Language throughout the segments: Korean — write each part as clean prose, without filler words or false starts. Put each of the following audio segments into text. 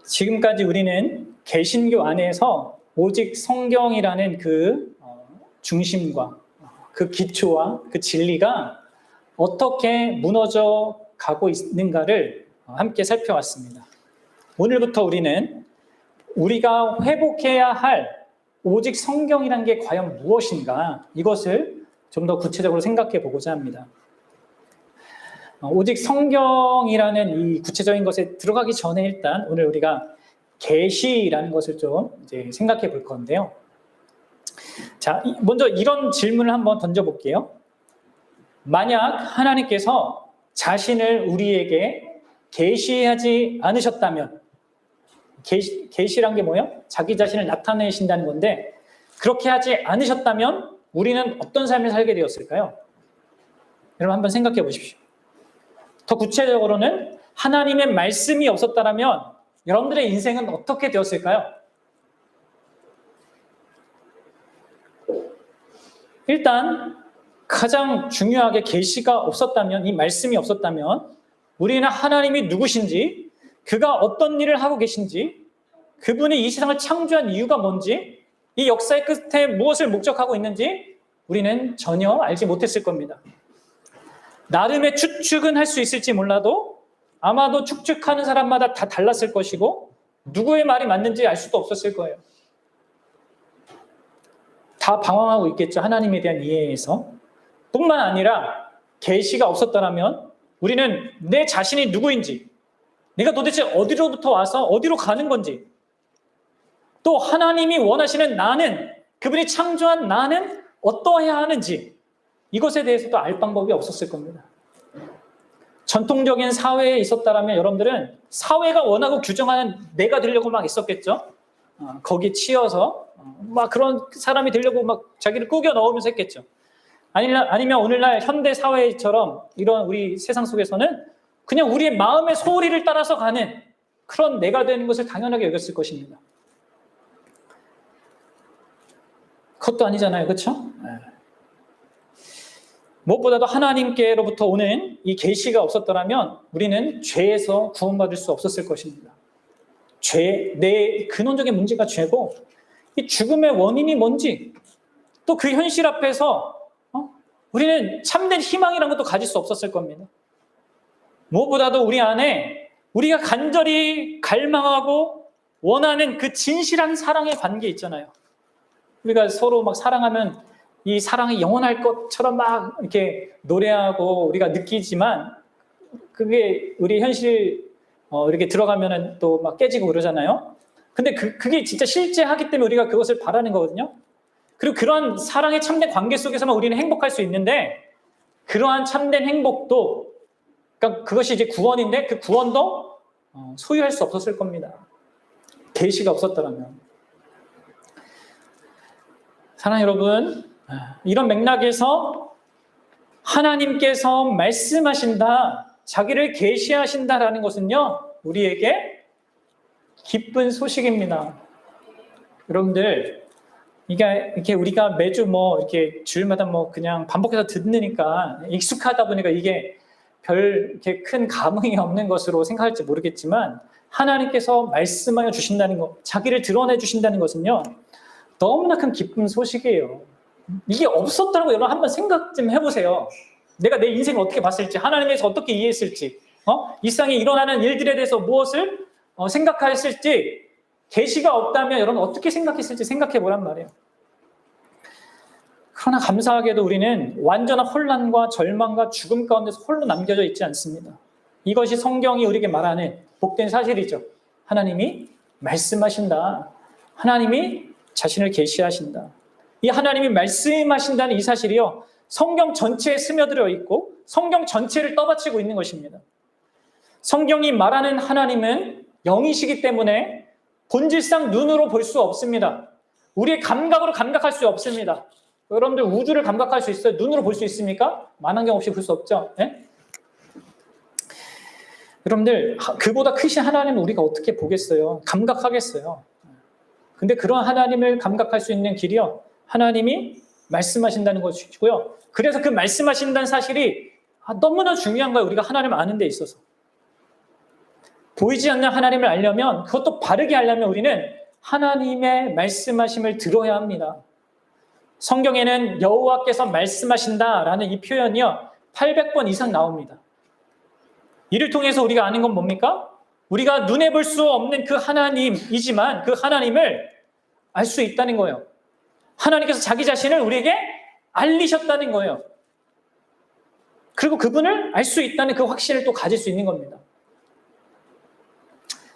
지금까지 우리는 개신교 안에서 오직 성경이라는 그 중심과 그 기초와 그 진리가 어떻게 무너져 가고 있는가를 함께 살펴왔습니다. 오늘부터 우리는 우리가 회복해야 할 오직 성경이라는 게 과연 무엇인가, 이것을 좀 더 구체적으로 생각해 보고자 합니다. 오직 성경이라는 이 구체적인 것에 들어가기 전에 일단 오늘 우리가 계시라는 것을 좀 이제 생각해 볼 건데요. 자, 먼저 이런 질문을 한번 던져볼게요. 만약 하나님께서 자신을 우리에게 계시하지 않으셨다면, 계시란 게 뭐예요? 자기 자신을 나타내신다는 건데, 그렇게 하지 않으셨다면 우리는 어떤 삶을 살게 되었을까요? 여러분 한번 생각해 보십시오. 더 구체적으로는 하나님의 말씀이 없었다면 여러분들의 인생은 어떻게 되었을까요? 일단 가장 중요하게 계시가 없었다면, 이 말씀이 없었다면 우리는 하나님이 누구신지, 그가 어떤 일을 하고 계신지, 그분이 이 세상을 창조한 이유가 뭔지, 이 역사의 끝에 무엇을 목적하고 있는지 우리는 전혀 알지 못했을 겁니다. 나름의 추측은 할 수 있을지 몰라도 아마도 추측하는 사람마다 다 달랐을 것이고 누구의 말이 맞는지 알 수도 없었을 거예요. 다 방황하고 있겠죠. 하나님에 대한 이해에서. 뿐만 아니라 계시가 없었더라면 우리는 내 자신이 누구인지, 내가 도대체 어디로부터 와서 어디로 가는 건지, 또 하나님이 원하시는 나는, 그분이 창조한 나는 어떠해야 하는지, 이것에 대해서도 알 방법이 없었을 겁니다. 전통적인 사회에 있었다면 여러분들은 사회가 원하고 규정하는 내가 되려고 막 있었겠죠. 거기에 치여서 막 그런 사람이 되려고 막 자기를 꾸겨 넣으면서 했겠죠. 아니면 오늘날 현대 사회처럼 이런 우리 세상 속에서는 그냥 우리의 마음의 소리를 따라서 가는 그런 내가 되는 것을 당연하게 여겼을 것입니다. 그것도 아니잖아요. 그렇죠? 무엇보다도 하나님께로부터 오는 이 계시가 없었더라면 우리는 죄에서 구원받을 수 없었을 것입니다. 내 근원적인 문제가 죄고, 이 죽음의 원인이 뭔지, 또 그 현실 앞에서 우리는 참된 희망이라는 것도 가질 수 없었을 겁니다. 무엇보다도 우리 안에 우리가 간절히 갈망하고 원하는 그 진실한 사랑의 관계 있잖아요. 우리가 서로 막 사랑하면 이 사랑이 영원할 것처럼 막 이렇게 노래하고 우리가 느끼지만 그게 우리 현실 이렇게 들어가면은 또 막 깨지고 그러잖아요. 근데 그게 진짜 실제하기 때문에 우리가 그것을 바라는 거거든요. 그리고 그러한 사랑의 참된 관계 속에서만 우리는 행복할 수 있는데, 그러한 참된 행복도, 그러니까 그것이 이제 구원인데 그 구원도 소유할 수 없었을 겁니다. 계시가 없었더라면. 사랑하는 여러분, 이런 맥락에서 하나님께서 말씀하신다, 자기를 계시하신다라는 것은요, 우리에게 기쁜 소식입니다. 여러분들, 이게 우리가 매주 이렇게 주일마다 그냥 반복해서 듣으니까 익숙하다 보니까 이게 별 이렇게 큰 감흥이 없는 것으로 생각할지 모르겠지만, 하나님께서 말씀하여 주신다는 것, 자기를 드러내 주신다는 것은요, 너무나 큰 기쁜 소식이에요. 이게 없었더라고. 여러분 한번 생각 좀 해보세요. 내가 내 인생을 어떻게 봤을지, 하나님께서 어떻게 이해했을지, 이 세상에 일어나는 일들에 대해서 무엇을 생각했을지, 계시가 없다면 여러분 어떻게 생각했을지 생각해 보란 말이에요. 그러나 감사하게도 우리는 완전한 혼란과 절망과 죽음 가운데서 홀로 남겨져 있지 않습니다. 이것이 성경이 우리에게 말하는 복된 사실이죠. 하나님이 말씀하신다. 하나님이 자신을 계시하신다. 이 하나님이 말씀하신다는 이 사실이요, 성경 전체에 스며들어 있고 성경 전체를 떠받치고 있는 것입니다. 성경이 말하는 하나님은 영이시기 때문에 본질상 눈으로 볼 수 없습니다. 우리의 감각으로 감각할 수 없습니다. 여러분들 우주를 감각할 수 있어요? 눈으로 볼 수 있습니까? 만환경 없이 볼 수 없죠. 네? 여러분들, 그보다 크신 하나님을 우리가 어떻게 보겠어요? 감각하겠어요? 근데 그런 하나님을 감각할 수 있는 길이요, 하나님이 말씀하신다는 것이고요. 그래서 그 말씀하신다는 사실이 너무나 중요한 거예요. 우리가 하나님을 아는 데 있어서. 보이지 않는 하나님을 알려면, 그것도 바르게 알려면 우리는 하나님의 말씀하심을 들어야 합니다. 성경에는 여호와께서 말씀하신다라는 이 표현이요 800번 이상 나옵니다. 이를 통해서 우리가 아는 건 뭡니까? 우리가 눈에 볼 수 없는 그 하나님이지만 그 하나님을 알 수 있다는 거예요. 하나님께서 자기 자신을 우리에게 알리셨다는 거예요. 그리고 그분을 알 수 있다는 그 확신을 또 가질 수 있는 겁니다.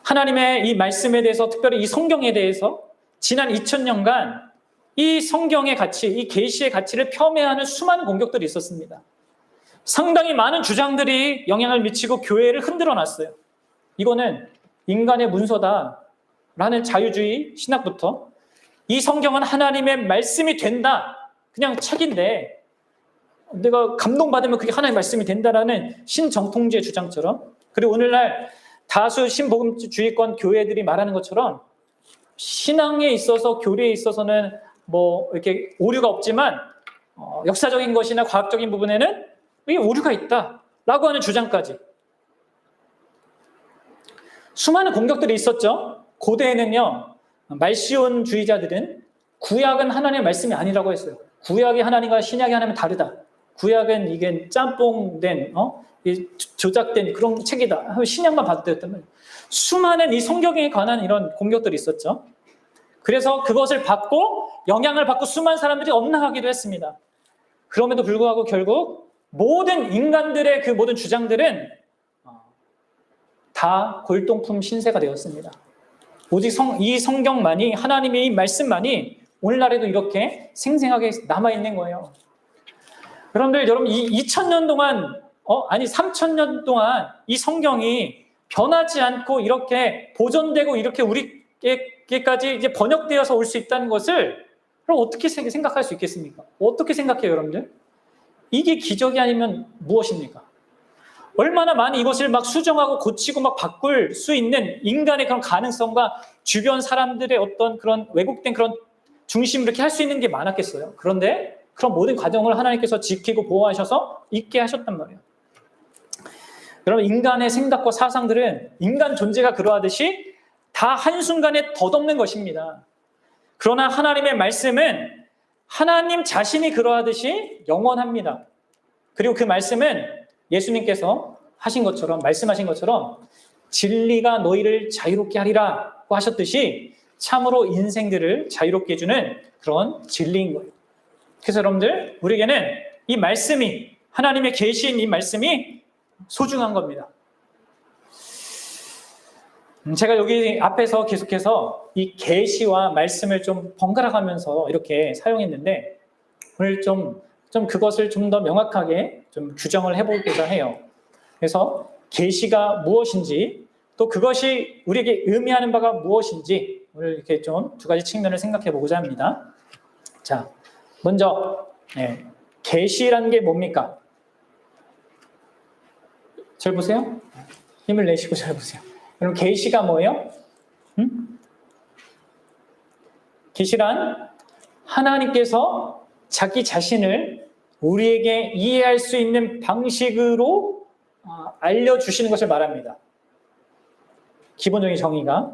하나님의 이 말씀에 대해서, 특별히 이 성경에 대해서 지난 2000년간 이 성경의 가치, 이 계시의 가치를 폄훼하는 수많은 공격들이 있었습니다. 상당히 많은 주장들이 영향을 미치고 교회를 흔들어 놨어요. 이거는 인간의 문서다라는 자유주의 신학부터 이 성경은 하나님의 말씀이 된다, 그냥 책인데 내가 감동받으면 그게 하나님의 말씀이 된다라는 신정통주의 주장처럼, 그리고 오늘날 다수 신복음주의권 교회들이 말하는 것처럼 신앙에 있어서, 교리에 있어서는 뭐 이렇게 오류가 없지만 역사적인 것이나 과학적인 부분에는 이게 오류가 있다라고 하는 주장까지 수많은 공격들이 있었죠. 고대에는요, 말시온주의자들은 구약은 하나님의 말씀이 아니라고 했어요. 구약의 하나님과 신약의 하나님은 다르다. 구약은 이게 짬뽕된, 조작된 그런 책이다. 신약만 받았단 말이에요. 수많은 이 성경에 관한 이런 공격들이 있었죠. 그래서 그것을 받고 영향을 받고 수많은 사람들이 엇나가기도 했습니다. 그럼에도 불구하고 결국 모든 인간들의 그 모든 주장들은 다 골동품 신세가 되었습니다. 오직 이 성경만이, 하나님의 이 말씀만이 오늘날에도 이렇게 생생하게 남아있는 거예요. 여러분 이 2000년 동안, 3000년 동안 이 성경이 변하지 않고 이렇게 보존되고 이렇게 우리에게까지 이제 번역되어서 올 수 있다는 것을 그럼 어떻게 생각할 수 있겠습니까? 어떻게 생각해요, 여러분들? 이게 기적이 아니면 무엇입니까? 얼마나 많이 이것을 막 수정하고 고치고 막 바꿀 수 있는 인간의 그런 가능성과 주변 사람들의 어떤 그런 왜곡된 그런 중심을 이렇게 할 수 있는 게 많았겠어요. 그런데 그런 모든 과정을 하나님께서 지키고 보호하셔서 있게 하셨단 말이에요. 여러분, 인간의 생각과 사상들은 인간 존재가 그러하듯이 다 한순간에 덧없는 것입니다. 그러나 하나님의 말씀은 하나님 자신이 그러하듯이 영원합니다. 그리고 그 말씀은 예수님께서 하신 것처럼, 말씀하신 것처럼 진리가 너희를 자유롭게 하리라고 하셨듯이 참으로 인생들을 자유롭게 해주는 그런 진리인 거예요. 그래서 여러분들, 우리에게는 이 말씀이, 하나님의 계시인 이 말씀이 소중한 겁니다. 제가 여기 앞에서 계속해서 이 계시와 말씀을 좀 번갈아 가면서 이렇게 사용했는데 오늘 좀 그것을 좀 더 명확하게 좀 규정을 해보고자 해요. 그래서 계시가 무엇인지, 또 그것이 우리에게 의미하는 바가 무엇인지 오늘 이렇게 좀 두 가지 측면을 생각해 보고자 합니다. 자, 먼저 계시라는 게 뭡니까? 잘 보세요. 힘을 내시고 잘 보세요. 그럼 계시가 뭐예요? 계시란 하나님께서 자기 자신을 우리에게 이해할 수 있는 방식으로 알려주시는 것을 말합니다. 기본적인 정의가.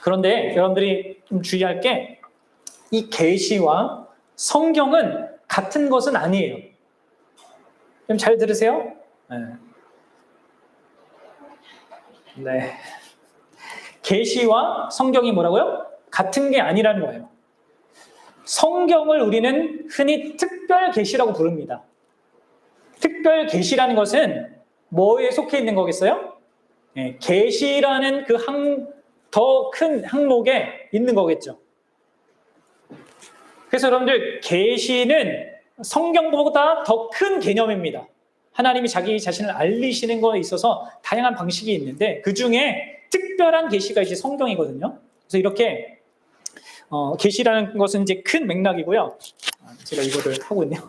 그런데 여러분들이 좀 주의할 게 이 계시와 성경은 같은 것은 아니에요. 좀 잘 들으세요. 네. 계시와 성경이 뭐라고요? 같은 게 아니라는 거예요. 성경을 우리는 흔히 특별 계시라고 부릅니다. 특별 계시라는 것은 뭐에 속해 있는 거겠어요? 계시라는 그 더 큰 항목에 있는 거겠죠. 그래서 여러분들, 계시는 성경보다 더 큰 개념입니다. 하나님이 자기 자신을 알리시는 것에 있어서 다양한 방식이 있는데 그 중에 특별한 계시가 이제 성경이거든요. 그래서 이렇게 계시라는 것은 이제 큰 맥락이고요. 제가 이거를 하고 있네요.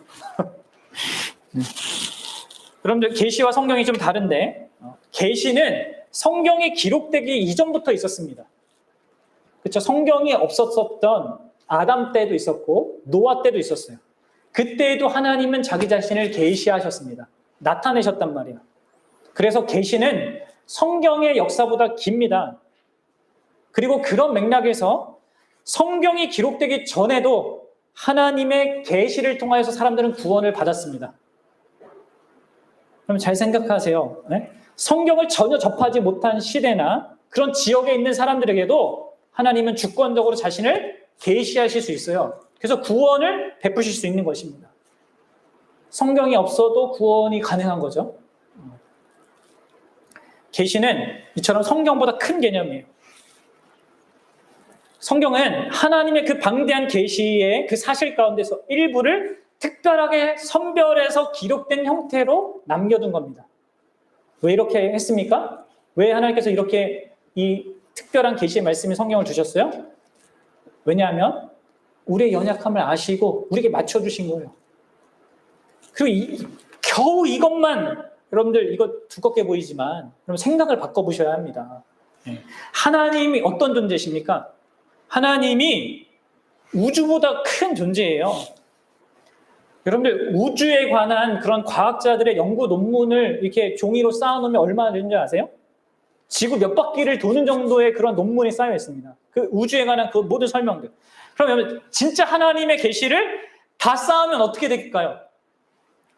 여러분들, 계시와 성경이 좀 다른데 계시는 성경이 기록되기 이전부터 있었습니다. 그렇죠? 성경이 없었던 아담 때도 있었고 노아 때도 있었어요. 그때에도 하나님은 자기 자신을 계시하셨습니다. 나타내셨단 말이에요. 그래서 계시는 성경의 역사보다 깁니다. 그리고 그런 맥락에서 성경이 기록되기 전에도 하나님의 계시를 통하여서 사람들은 구원을 받았습니다. 그럼 잘 생각하세요. 네? 성경을 전혀 접하지 못한 시대나 그런 지역에 있는 사람들에게도 하나님은 주권적으로 자신을 계시하실 수 있어요. 그래서 구원을 베푸실 수 있는 것입니다. 성경이 없어도 구원이 가능한 거죠. 계시는 이처럼 성경보다 큰 개념이에요. 성경은 하나님의 그 방대한 계시의 그 사실 가운데서 일부를 특별하게 선별해서 기록된 형태로 남겨둔 겁니다. 왜 이렇게 했습니까? 왜 하나님께서 이렇게 이 특별한 계시의 말씀이 성경을 주셨어요? 왜냐하면 우리의 연약함을 아시고 우리에게 맞춰주신 거예요. 그리고 겨우 이것만, 여러분들 이거 두껍게 보이지만 여러분 생각을 바꿔보셔야 합니다. 하나님이 어떤 존재십니까? 하나님이 우주보다 큰 존재예요. 여러분들 우주에 관한 그런 과학자들의 연구 논문을 이렇게 종이로 쌓아놓으면 얼마나 되는지 아세요? 지구 몇 바퀴를 도는 정도의 그런 논문이 쌓여 있습니다. 그 우주에 관한 그 모든 설명들. 그러면 진짜 하나님의 계시를 다 쌓으면 어떻게 될까요?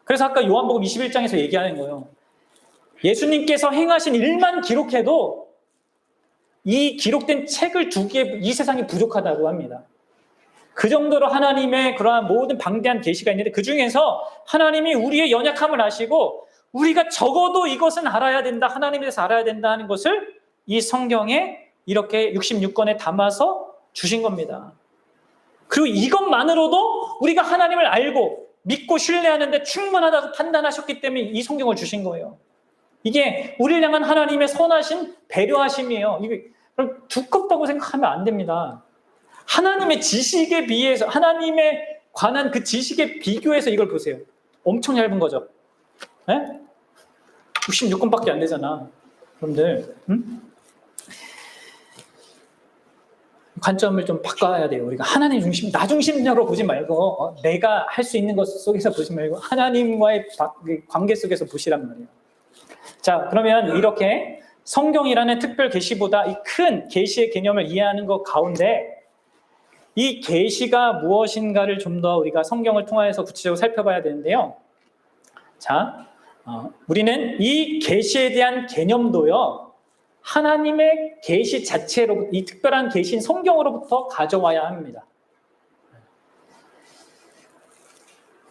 그래서 아까 요한복음 21장에서 얘기하는 거예요. 예수님께서 행하신 일만 기록해도 이 기록된 책을 2개, 이 세상이 부족하다고 합니다. 그 정도로 하나님의 그러한 모든 방대한 계시가 있는데 그 중에서 하나님이 우리의 연약함을 아시고 우리가 적어도 이것은 알아야 된다, 하나님에 대해서 알아야 된다 하는 것을 이 성경에 이렇게 66권에 담아서 주신 겁니다. 그리고 이것만으로도 우리가 하나님을 알고 믿고 신뢰하는데 충분하다고 판단하셨기 때문에 이 성경을 주신 거예요. 이게 우리를 향한 하나님의 선하신 배려하심이에요. 이게 두껍다고 생각하면 안 됩니다. 하나님의 지식에 비해서, 하나님에 관한 그 지식에 비교해서 이걸 보세요. 엄청 얇은 거죠. 네? 66권밖에 안 되잖아. 여러분들, 관점을 좀 바꿔야 돼요. 우리가 하나님 중심, 나 중심적으로 보지 말고 내가 할 수 있는 것 속에서 보지 말고 하나님과의 관계 속에서 보시란 말이에요. 자, 그러면 이렇게 성경이라는 특별 계시보다 이 큰 계시의 개념을 이해하는 것 가운데 이 계시가 무엇인가를 좀 더 우리가 성경을 통해서 구체적으로 살펴봐야 되는데요. 자, 우리는 이 계시에 대한 개념도요, 하나님의 계시 자체로부터, 이 특별한 계시인 성경으로부터 가져와야 합니다.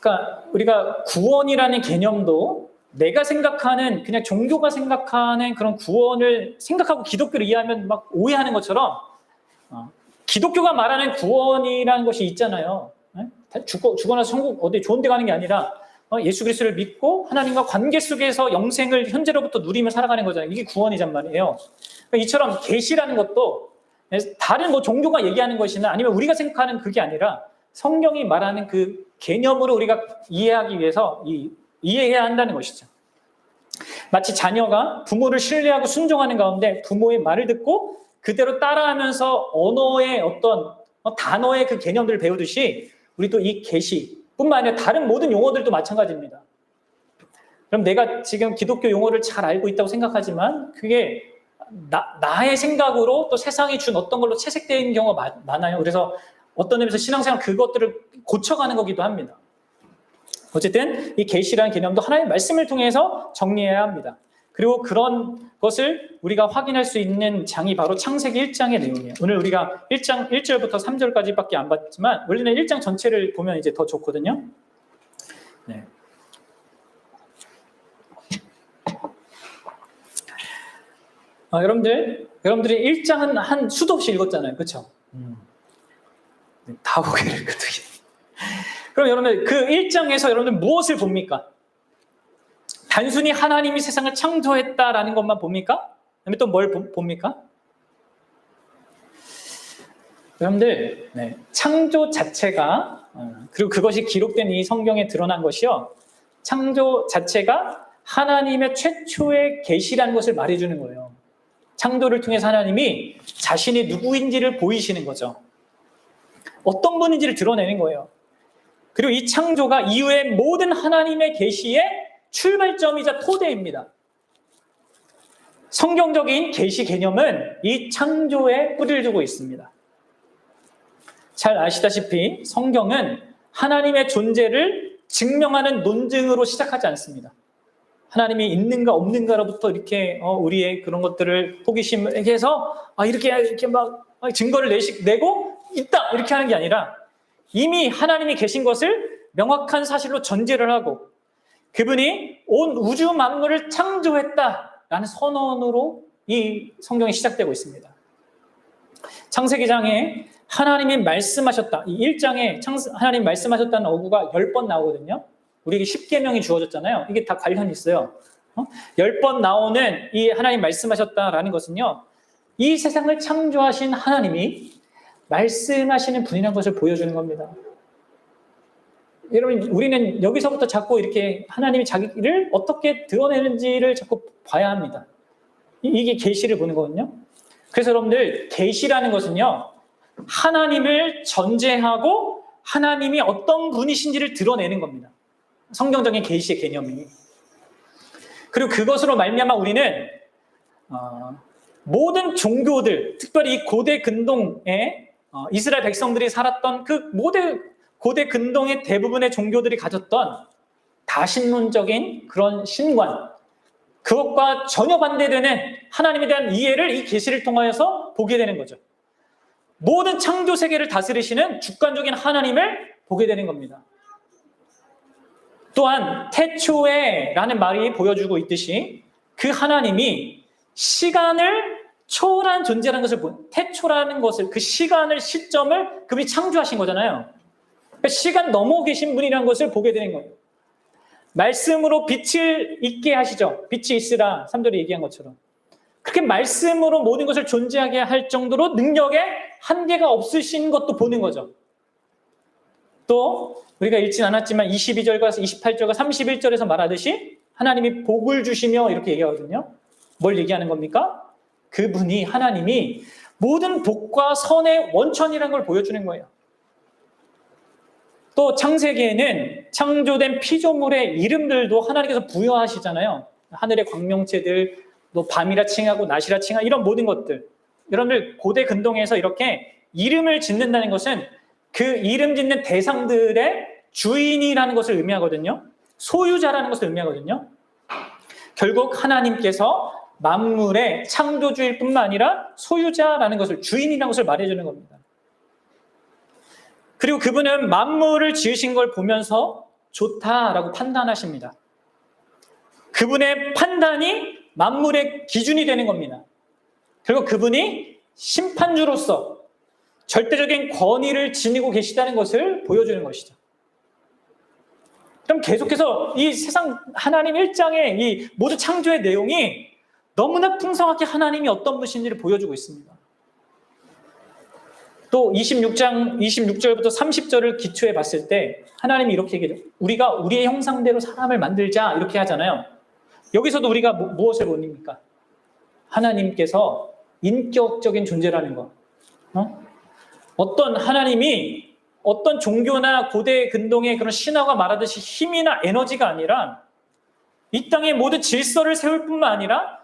그러니까 우리가 구원이라는 개념도 내가 생각하는, 그냥 종교가 생각하는 그런 구원을 생각하고 기독교를 이해하면 막 오해하는 것처럼 기독교가 말하는 구원이라는 것이 있잖아요. 죽고 나서 천국 어디 좋은 데 가는 게 아니라 예수 그리스도를 믿고 하나님과 관계 속에서 영생을 현재로부터 누리며 살아가는 거잖아요. 이게 구원이란 말이에요. 그러니까 이처럼 계시라는 것도 다른 뭐 종교가 얘기하는 것이나 아니면 우리가 생각하는 그게 아니라 성경이 말하는 그 개념으로 우리가 이해하기 위해서 이해해야 한다는 것이죠. 마치 자녀가 부모를 신뢰하고 순종하는 가운데 부모의 말을 듣고 그대로 따라하면서 언어의 어떤 단어의 그 개념들을 배우듯이 우리도 이 계시뿐만 아니라 다른 모든 용어들도 마찬가지입니다. 그럼 내가 지금 기독교 용어를 잘 알고 있다고 생각하지만 그게 나의 생각으로 또 세상이 준 어떤 걸로 채색되어 있는 경우가 많아요. 그래서 어떤 의미에서 신앙생활 그것들을 고쳐가는 거기도 합니다. 어쨌든 이 계시라는 개념도 하나님의 말씀을 통해서 정리해야 합니다. 그리고 그런 것을 우리가 확인할 수 있는 장이 바로 창세기 1장의 내용이에요. 오늘 우리가 1장 1절부터 3절까지밖에 안 봤지만 원래는 1장 전체를 보면 이제 더 좋거든요. 네. 여러분들이 1장은 한 수도 없이 읽었잖아요. 그렇죠? 다 고개를 끄덕이. 그럼 여러분들 그 1장에서 여러분들 무엇을 봅니까? 단순히 하나님이 세상을 창조했다라는 것만 봅니까? 그다음에 또 뭘 봅니까? 여러분들 창조 자체가 그리고 그것이 기록된 이 성경에 드러난 것이요, 창조 자체가 하나님의 최초의 계시라는 것을 말해주는 거예요. 창조를 통해서 하나님이 자신이 누구인지를 보이시는 거죠. 어떤 분인지를 드러내는 거예요. 그리고 이 창조가 이후의 모든 하나님의 계시의 출발점이자 토대입니다. 성경적인 계시 개념은 이 창조에 뿌리를 두고 있습니다. 잘 아시다시피 성경은 하나님의 존재를 증명하는 논증으로 시작하지 않습니다. 하나님이 있는가 없는가로부터 이렇게 우리의 그런 것들을 호기심을 해서 이렇게 막 증거를 내고 있다 이렇게 하는 게 아니라 이미 하나님이 계신 것을 명확한 사실로 전제를 하고 그분이 온 우주 만물을 창조했다라는 선언으로 이 성경이 시작되고 있습니다. 창세기장에 하나님이 말씀하셨다. 이 1장에 하나님 말씀하셨다는 어구가 10번 나오거든요. 우리에게 10계명이 주어졌잖아요. 이게 다 관련이 있어요. 10번 나오는 이 하나님 말씀하셨다라는 것은요. 이 세상을 창조하신 하나님이 말씀하시는 분이라는 것을 보여주는 겁니다. 여러분, 우리는 여기서부터 자꾸 이렇게 하나님이 자기를 어떻게 드러내는지를 자꾸 봐야 합니다. 이게 계시를 보는 거거든요. 그래서 여러분들, 계시라는 것은요. 하나님을 전제하고 하나님이 어떤 분이신지를 드러내는 겁니다. 성경적인 계시의 개념이. 그리고 그것으로 말미암아 우리는 모든 종교들, 특별히 이 고대 근동에 이스라엘 백성들이 살았던 그 고대 근동의 대부분의 종교들이 가졌던 다신론적인 그런 신관, 그것과 전혀 반대되는 하나님에 대한 이해를 이 계시를 통하여서 보게 되는 거죠. 모든 창조 세계를 다스리시는 주관적인 하나님을 보게 되는 겁니다. 또한 태초에라는 말이 보여주고 있듯이 그 하나님이 시간을 초월한 존재라는 것을 태초라는 것을 그 시간을 시점을 그분이 창조하신 거잖아요. 그러니까 시간 넘어 계신 분이라는 것을 보게 되는 거예요. 말씀으로 빛을 있게 하시죠. 빛이 있으라 3절에 얘기한 것처럼. 그렇게 말씀으로 모든 것을 존재하게 할 정도로 능력에 한계가 없으신 것도 보는 거죠. 또 우리가 읽진 않았지만 22절과 28절과 31절에서 말하듯이 하나님이 복을 주시며 이렇게 얘기하거든요. 뭘 얘기하는 겁니까? 그분이 하나님이 모든 복과 선의 원천이라는 걸 보여주는 거예요. 또 창세기에는 창조된 피조물의 이름들도 하나님께서 부여하시잖아요. 하늘의 광명체들, 또 밤이라 칭하고 낮이라 칭하고 이런 모든 것들. 여러분들 고대 근동에서 이렇게 이름을 짓는다는 것은 그 이름 짓는 대상들의 주인이라는 것을 의미하거든요. 소유자라는 것을 의미하거든요. 결국 하나님께서 만물의 창조주일 뿐만 아니라 소유자라는 것을, 주인이라는 것을 말해주는 겁니다. 그리고 그분은 만물을 지으신 걸 보면서 좋다라고 판단하십니다. 그분의 판단이 만물의 기준이 되는 겁니다. 그리고 그분이 심판주로서 절대적인 권위를 지니고 계시다는 것을 보여주는 것이죠. 그럼 계속해서 이 세상 하나님 1장의 이 모두 창조의 내용이 너무나 풍성하게 하나님이 어떤 분이신지를 보여주고 있습니다. 또 26장 26절부터 30절을 기초해 봤을 때 하나님이 이렇게 얘기해요. 우리가 우리의 형상대로 사람을 만들자 이렇게 하잖아요. 여기서도 우리가 무엇을 보입니까? 하나님께서 인격적인 존재라는 거. 어떤 하나님이 어떤 종교나 고대 근동의 그런 신화가 말하듯이 힘이나 에너지가 아니라 이 땅의 모든 질서를 세울 뿐만 아니라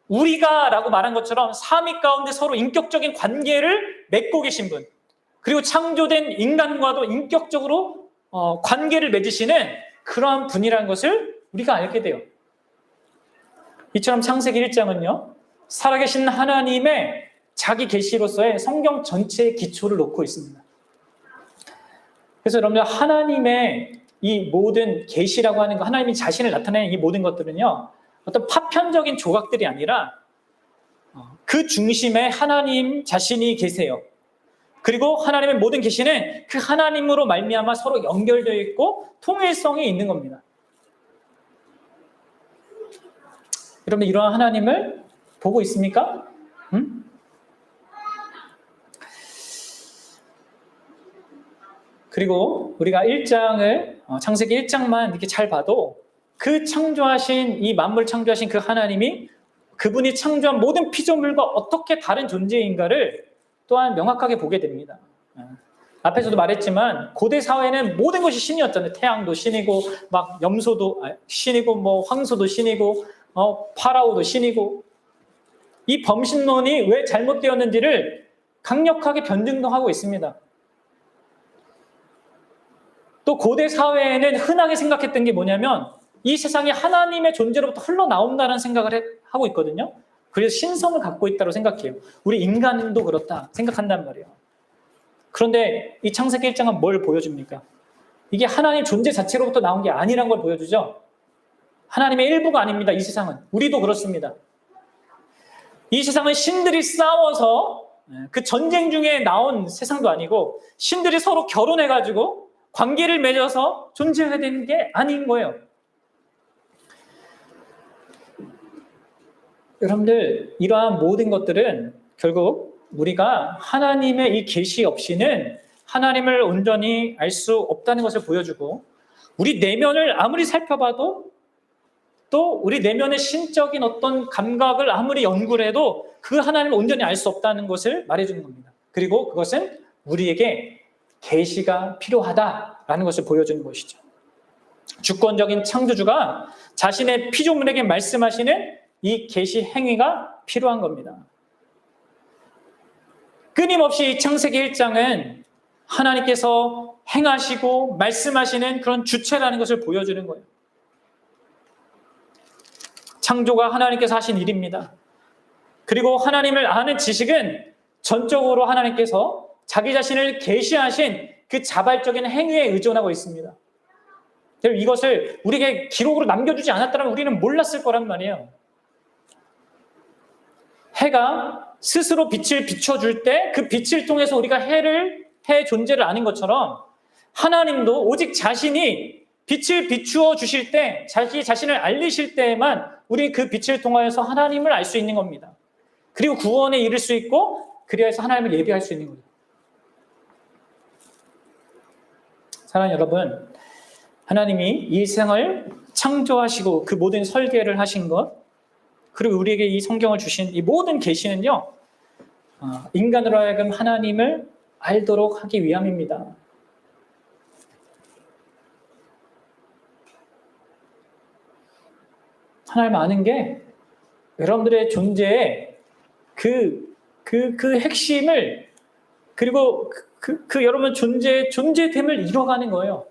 우리가 라고 말한 것처럼 삼위 가운데 서로 인격적인 관계를 맺고 계신 분, 그리고 창조된 인간과도 인격적으로 관계를 맺으시는 그러한 분이라는 것을 우리가 알게 돼요. 이처럼 창세기 1장은요 살아계신 하나님의 자기 계시로서의 성경 전체의 기초를 놓고 있습니다. 그래서 여러분들 하나님의 이 모든 계시라고 하는 거, 하나님이 자신을 나타내는 이 모든 것들은요 어떤 파편적인 조각들이 아니라 그 중심에 하나님 자신이 계세요. 그리고 하나님의 모든 계시는 그 하나님으로 말미암아 서로 연결되어 있고 통일성이 있는 겁니다. 여러분 이러한 하나님을 보고 있습니까? 그리고 우리가 1장을 창세기 1장만 이렇게 잘 봐도 그 창조하신 이 만물 창조하신 그 하나님이 그분이 창조한 모든 피조물과 어떻게 다른 존재인가를 또한 명확하게 보게 됩니다. 앞에서도 말했지만 고대 사회는 모든 것이 신이었잖아요. 태양도 신이고 막 염소도 신이고 뭐 황소도 신이고 파라오도 신이고 이 범신론이 왜 잘못되었는지를 강력하게 변증도 하고 있습니다. 또 고대 사회에는 흔하게 생각했던 게 뭐냐면 이 세상이 하나님의 존재로부터 흘러나온다는 생각을 하고 있거든요. 그래서 신성을 갖고 있다고 생각해요. 우리 인간도 그렇다 생각한단 말이에요. 그런데 이 창세기 1장은 뭘 보여줍니까? 이게 하나님 존재 자체로부터 나온 게 아니란 걸 보여주죠. 하나님의 일부가 아닙니다. 이 세상은. 우리도 그렇습니다. 이 세상은 신들이 싸워서 그 전쟁 중에 나온 세상도 아니고 신들이 서로 결혼해가지고 관계를 맺어서 존재해야 되는 게 아닌 거예요. 여러분들, 이러한 모든 것들은 결국 우리가 하나님의 이 계시 없이는 하나님을 온전히 알 수 없다는 것을 보여주고, 우리 내면을 아무리 살펴봐도 또 우리 내면의 신적인 어떤 감각을 아무리 연구를 해도 그 하나님을 온전히 알 수 없다는 것을 말해주는 겁니다. 그리고 그것은 우리에게 계시가 필요하다라는 것을 보여주는 것이죠. 주권적인 창조주가 자신의 피조물에게 말씀하시는 이 계시 행위가 필요한 겁니다. 끊임없이 창세기 1장은 하나님께서 행하시고 말씀하시는 그런 주체라는 것을 보여주는 거예요. 창조가 하나님께서 하신 일입니다. 그리고 하나님을 아는 지식은 전적으로 하나님께서 자기 자신을 계시하신 그 자발적인 행위에 의존하고 있습니다. 이것을 우리에게 기록으로 남겨주지 않았다면 우리는 몰랐을 거란 말이에요. 해가 스스로 빛을 비춰줄 때 그 빛을 통해서 우리가 해 존재를 아는 것처럼 하나님도 오직 자신이 빛을 비추어 주실 때, 자기 자신을 알리실 때에만 우리 그 빛을 통하여서 하나님을 알 수 있는 겁니다. 그리고 구원에 이를 수 있고 그리하여서 하나님을 예비할 수 있는 거죠. 사랑하는 여러분, 하나님이 이 세상을 창조하시고 그 모든 설계를 하신 것, 그리고 우리에게 이 성경을 주신 이 모든 계시는요, 인간으로 하여금 하나님을 알도록 하기 위함입니다. 하나님 아는 게 여러분들의 존재의 그 핵심을, 그리고 여러분 존재됨을 이뤄가는 거예요.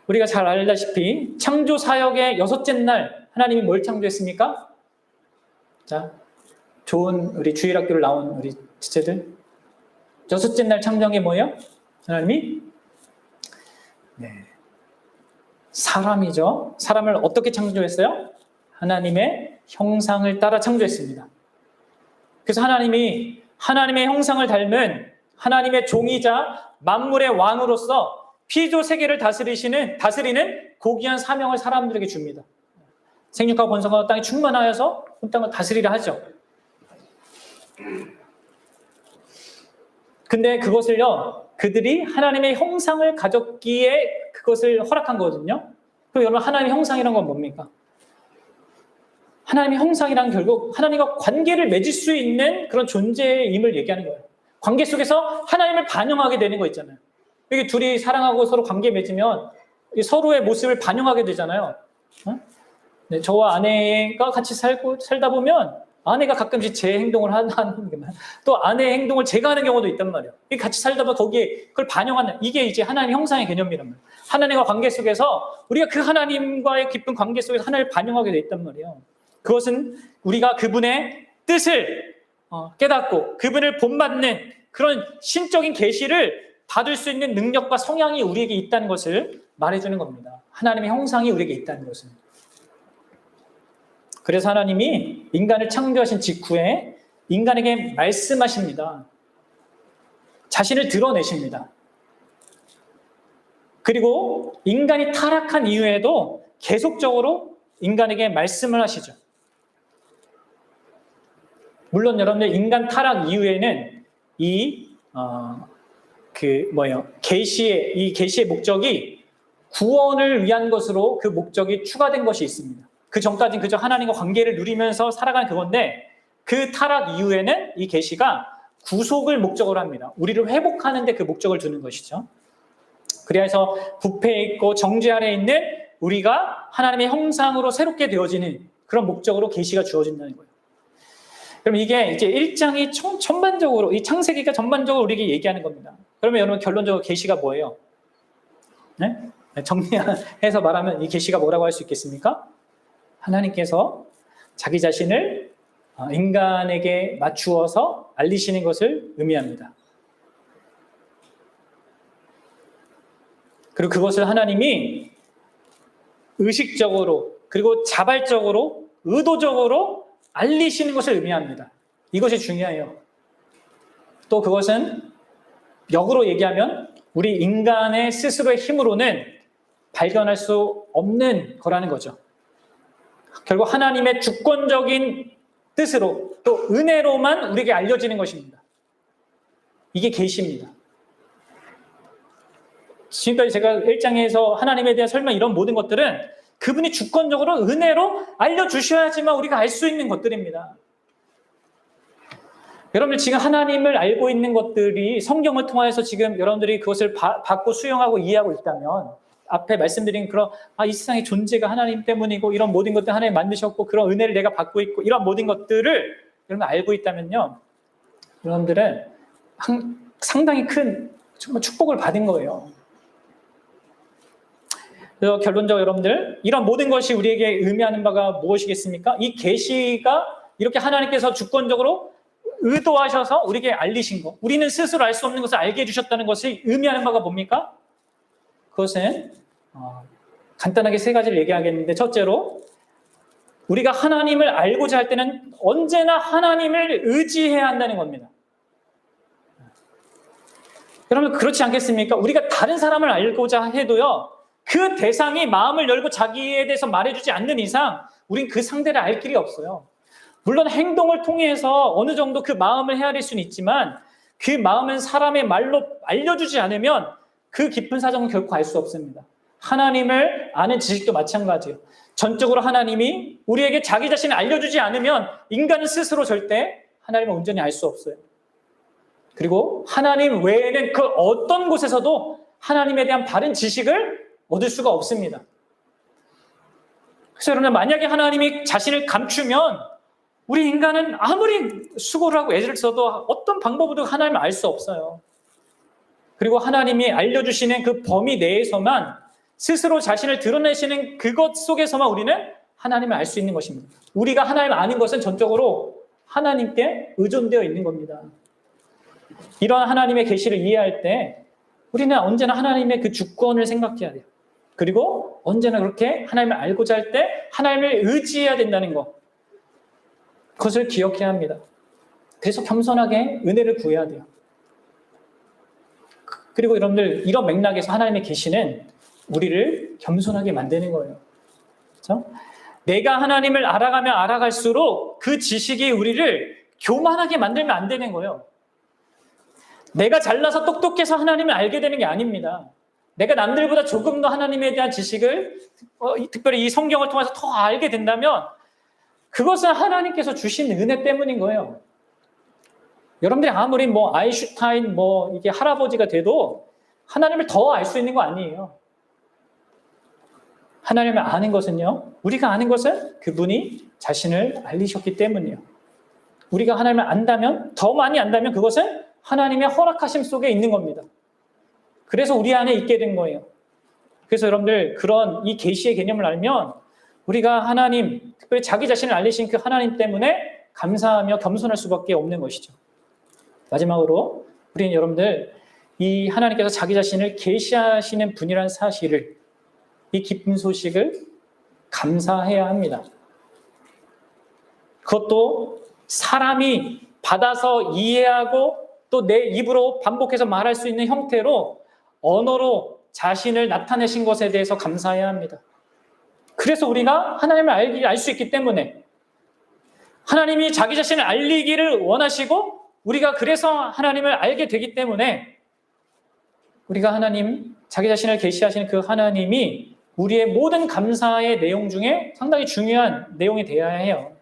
우리가 잘 알다시피 창조 사역의 6째 날 하나님이 뭘 창조했습니까? 자, 좋은 우리 주일학교를 나온 우리 지체들, 6째 날 창조한 게 뭐예요? 하나님이 사람이죠. 사람을 어떻게 창조했어요? 하나님의 형상을 따라 창조했습니다. 그래서 하나님이 하나님의 형상을 닮은 하나님의 종이자 만물의 왕으로서 피조 세계를 다스리는 고귀한 사명을 사람들에게 줍니다. 생육하고 번성하고 땅에 충만하여서 온 땅을 다스리라 하죠. 근데 그것을요, 그들이 하나님의 형상을 가졌기에 그것을 허락한 거거든요. 그럼 여러분, 하나님의 형상이란 건 뭡니까? 하나님의 형상이란 결국 하나님과 관계를 맺을 수 있는 그런 존재임을 얘기하는 거예요. 관계 속에서 하나님을 반영하게 되는 거 있잖아요. 이게 둘이 사랑하고 서로 관계 맺으면 서로의 모습을 반영하게 되잖아요. 네, 저와 아내가 같이 살다 보면 아내가 가끔씩 제 행동을 하는 또 아내의 행동을 제가 하는 경우도 있단 말이에요. 같이 살다 보면 거기에 그걸 반영하는, 이게 이제 하나님 형상의 개념이란 말이에요. 하나님과 관계 속에서 우리가 그 하나님과의 깊은 관계 속에서 하나님을 반영하게 돼 있단 말이에요. 그것은 우리가 그분의 뜻을 깨닫고 그분을 본받는 그런 신적인 계시를 받을 수 있는 능력과 성향이 우리에게 있다는 것을 말해주는 겁니다. 하나님의 형상이 우리에게 있다는 것은. 그래서 하나님이 인간을 창조하신 직후에 인간에게 말씀하십니다. 자신을 드러내십니다. 그리고 인간이 타락한 이후에도 계속적으로 인간에게 말씀을 하시죠. 물론 여러분들, 인간 타락 이후에는 계시의 목적이 구원을 위한 것으로 그 목적이 추가된 것이 있습니다. 그 전까지는 그저 하나님과 관계를 누리면서 살아가는 그건데, 그 타락 이후에는 이 계시가 구속을 목적으로 합니다. 우리를 회복하는 데 그 목적을 두는 것이죠. 그래서 부패에 있고 정죄 아래에 있는 우리가 하나님의 형상으로 새롭게 되어지는 그런 목적으로 계시가 주어진다는 거예요. 그럼 이게 이제 1장이 전반적으로, 이 창세기가 전반적으로 우리에게 얘기하는 겁니다. 그러면 여러분 결론적으로 계시가 뭐예요? 네? 정리해서 말하면 이 계시가 뭐라고 할 수 있겠습니까? 하나님께서 자기 자신을 인간에게 맞추어서 알리시는 것을 의미합니다. 그리고 그것을 하나님이 의식적으로 그리고 자발적으로 의도적으로 알리시는 것을 의미합니다. 이것이 중요해요. 또 그것은 역으로 얘기하면 우리 인간의 스스로의 힘으로는 발견할 수 없는 거라는 거죠. 결국 하나님의 주권적인 뜻으로 또 은혜로만 우리에게 알려지는 것입니다. 이게 계시입니다. 지금까지 제가 1장에서 하나님에 대한 설명 이런 모든 것들은 그분이 주권적으로 은혜로 알려주셔야지만 우리가 알 수 있는 것들입니다. 여러분들 지금 하나님을 알고 있는 것들이 성경을 통해서 지금 여러분들이 그것을 받고 수용하고 이해하고 있다면 앞에 말씀드린 그런 이 세상의 존재가 하나님 때문이고 이런 모든 것들 하나님 만드셨고 그런 은혜를 내가 받고 있고 이런 모든 것들을 여러분 알고 있다면요. 여러분들은 상당히 큰 정말 축복을 받은 거예요. 그래서 결론적으로 여러분들 이런 모든 것이 우리에게 의미하는 바가 무엇이겠습니까? 이 계시가 이렇게 하나님께서 주권적으로 의도하셔서 우리에게 알리신 것, 우리는 스스로 알 수 없는 것을 알게 해주셨다는 것이 의미하는 바가 뭡니까? 그것은 간단하게 세 가지를 얘기하겠는데 첫째로 우리가 하나님을 알고자 할 때는 언제나 하나님을 의지해야 한다는 겁니다. 여러분 그렇지 않겠습니까? 우리가 다른 사람을 알고자 해도요. 그 대상이 마음을 열고 자기에 대해서 말해주지 않는 이상 우린 그 상대를 알 길이 없어요. 물론 행동을 통해서 어느 정도 그 마음을 헤아릴 수는 있지만 그 마음은 사람의 말로 알려주지 않으면 그 깊은 사정은 결코 알 수 없습니다. 하나님을 아는 지식도 마찬가지예요. 전적으로 하나님이 우리에게 자기 자신을 알려주지 않으면 인간은 스스로 절대 하나님을 온전히 알 수 없어요. 그리고 하나님 외에는 그 어떤 곳에서도 하나님에 대한 바른 지식을 얻을 수가 없습니다. 그래서 여러분 만약에 하나님이 자신을 감추면 우리 인간은 아무리 수고를 하고 애를 써도 어떤 방법으로도 하나님을 알 수 없어요. 그리고 하나님이 알려주시는 그 범위 내에서만 스스로 자신을 드러내시는 그것 속에서만 우리는 하나님을 알 수 있는 것입니다. 우리가 하나님을 아는 것은 전적으로 하나님께 의존되어 있는 겁니다. 이런 하나님의 계시를 이해할 때 우리는 언제나 하나님의 그 주권을 생각해야 돼요. 그리고 언제나 그렇게 하나님을 알고자 할 때 하나님을 의지해야 된다는 것. 그것을 기억해야 합니다. 그래서 겸손하게 은혜를 구해야 돼요. 그리고 여러분들 이런 맥락에서 하나님의 계시는 우리를 겸손하게 만드는 거예요. 그렇죠? 내가 하나님을 알아가면 알아갈수록 그 지식이 우리를 교만하게 만들면 안 되는 거예요. 내가 잘나서 똑똑해서 하나님을 알게 되는 게 아닙니다. 내가 남들보다 조금 더 하나님에 대한 지식을 특별히 이 성경을 통해서 더 알게 된다면 그것은 하나님께서 주신 은혜 때문인 거예요. 여러분들이 아무리 아인슈타인 이게 할아버지가 돼도 하나님을 더 알 수 있는 거 아니에요. 하나님을 아는 것은요, 우리가 아는 것은 그분이 자신을 알리셨기 때문이에요. 우리가 하나님을 안다면, 더 많이 안다면 그것은 하나님의 허락하심 속에 있는 겁니다. 그래서 우리 안에 있게 된 거예요. 그래서 여러분들 그런 이 계시의 개념을 알면 우리가 하나님, 특별히 자기 자신을 알리신 그 하나님 때문에 감사하며 겸손할 수밖에 없는 것이죠. 마지막으로 우리는 여러분들 이 하나님께서 자기 자신을 계시하시는 분이라는 사실을, 이 기쁜 소식을 감사해야 합니다. 그것도 사람이 받아서 이해하고 또 내 입으로 반복해서 말할 수 있는 형태로 언어로 자신을 나타내신 것에 대해서 감사해야 합니다. 그래서 우리가 하나님을 알 수 있기 때문에 하나님이 자기 자신을 알리기를 원하시고 우리가 그래서 하나님을 알게 되기 때문에 우리가 하나님, 자기 자신을 계시하시는 그 하나님이 우리의 모든 감사의 내용 중에 상당히 중요한 내용이 되어야 해요.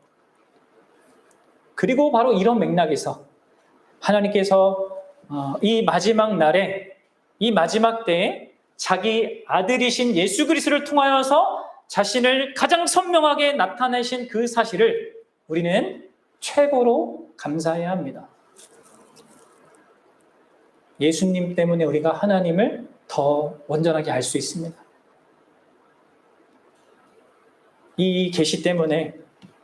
그리고 바로 이런 맥락에서 하나님께서 이 마지막 날에, 이 마지막 때에 자기 아들이신 예수 그리스도를 통하여서 자신을 가장 선명하게 나타내신 그 사실을 우리는 최고로 감사해야 합니다. 예수님 때문에 우리가 하나님을 더 온전하게 알 수 있습니다. 이 계시 때문에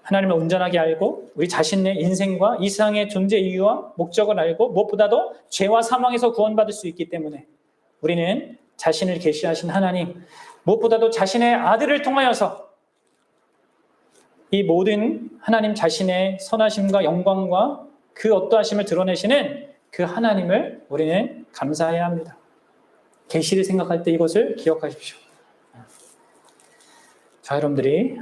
하나님을 온전하게 알고 우리 자신의 인생과 이 세상의 존재 이유와 목적을 알고 무엇보다도 죄와 사망에서 구원받을 수 있기 때문에 우리는 자신을 계시하신 하나님, 무엇보다도 자신의 아들을 통하여서 이 모든 하나님 자신의 선하심과 영광과 그 어떠하심을 드러내시는 그 하나님을 우리는 감사해야 합니다. 계시를 생각할 때 이것을 기억하십시오. 자, 여러분들이